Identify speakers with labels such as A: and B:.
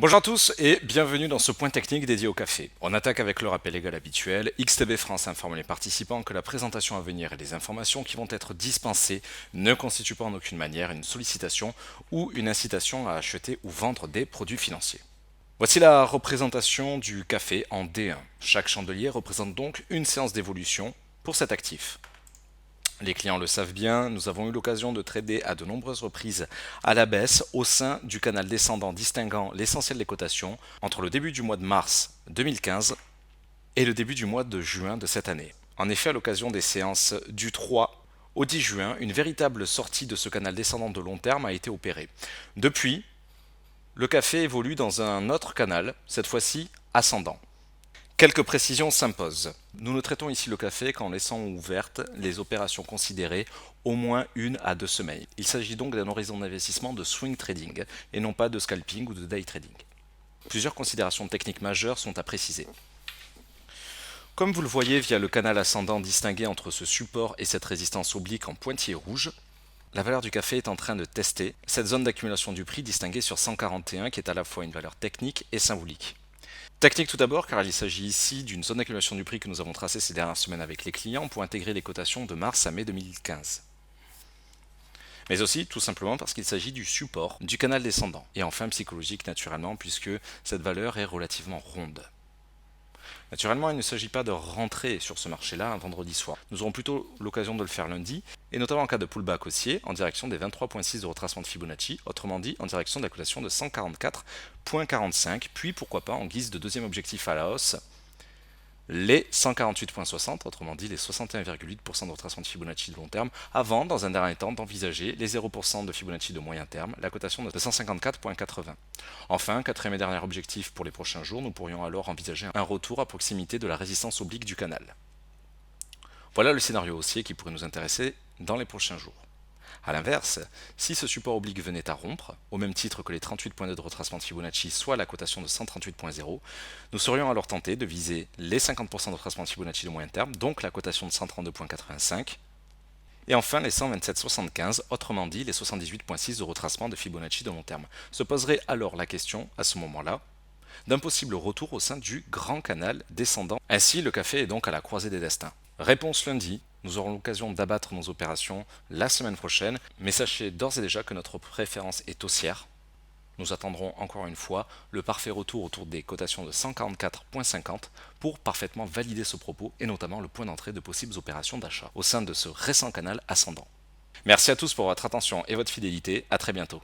A: Bonjour à tous et bienvenue dans ce point technique dédié au café. On attaque avec le rappel légal habituel. XTB France informe les participants que la présentation à venir et les informations qui vont être dispensées ne constituent pas en aucune manière une sollicitation ou une incitation à acheter ou vendre des produits financiers. Voici la représentation du café en D1. Chaque chandelier représente donc une séance d'évolution pour cet actif. Les clients le savent bien, nous avons eu l'occasion de trader à de nombreuses reprises à la baisse au sein du canal descendant distinguant l'essentiel des cotations entre le début du mois de mars 2015 et le début du mois de juin de cette année. En effet, à l'occasion des séances du 3 au 10 juin, une véritable sortie de ce canal descendant de long terme a été opérée. Depuis, le café évolue dans un autre canal, cette fois-ci ascendant. Quelques précisions s'imposent. Nous ne traitons ici le café qu'en laissant ouvertes les opérations considérées au moins 1 à 2 semaines. Il s'agit donc d'un horizon d'investissement de swing trading et non pas de scalping ou de day trading. Plusieurs considérations techniques majeures sont à préciser. Comme vous le voyez via le canal ascendant distingué entre ce support et cette résistance oblique en pointillé rouge, la valeur du café est en train de tester cette zone d'accumulation du prix distinguée sur 141 qui est à la fois une valeur technique et symbolique. Technique tout d'abord, car il s'agit ici d'une zone d'accumulation du prix que nous avons tracée ces dernières semaines avec les clients pour intégrer les cotations de mars à mai 2015. Mais aussi, tout simplement, parce qu'il s'agit du support du canal descendant. Et enfin, psychologique naturellement, puisque cette valeur est relativement ronde. Naturellement, il ne s'agit pas de rentrer sur ce marché-là un vendredi soir. Nous aurons plutôt l'occasion de le faire lundi, et notamment en cas de pullback haussier, en direction des 23,6 de retracement de Fibonacci, autrement dit en direction de la cotation de 144,45, puis pourquoi pas en guise de deuxième objectif à la hausse, les 148,60, autrement dit les 61,8% de retracement de Fibonacci de long terme, avant, dans un dernier temps, d'envisager les 0% de Fibonacci de moyen terme, la cotation de 154,80. Enfin, quatrième et dernier objectif pour les prochains jours, nous pourrions alors envisager un retour à proximité de la résistance oblique du canal. Voilà le scénario haussier qui pourrait nous intéresser dans les prochains jours. A l'inverse, si ce support oblique venait à rompre, au même titre que les 38,2 de retracement de Fibonacci, soit la cotation de 138,0, nous serions alors tentés de viser les 50% de retracement de Fibonacci de moyen terme, donc la cotation de 132,85, et enfin les 127,75, autrement dit les 78,6 de retracement de Fibonacci de long terme. Se poserait alors la question, à ce moment-là, d'un possible retour au sein du grand canal descendant. Ainsi, le café est donc à la croisée des destins. Réponse lundi, nous aurons l'occasion d'abattre nos opérations la semaine prochaine, mais sachez d'ores et déjà que notre préférence est haussière. Nous attendrons encore une fois le parfait retour autour des cotations de 144,50 pour parfaitement valider ce propos et notamment le point d'entrée de possibles opérations d'achat au sein de ce récent canal ascendant. Merci à tous pour votre attention et votre fidélité, à très bientôt.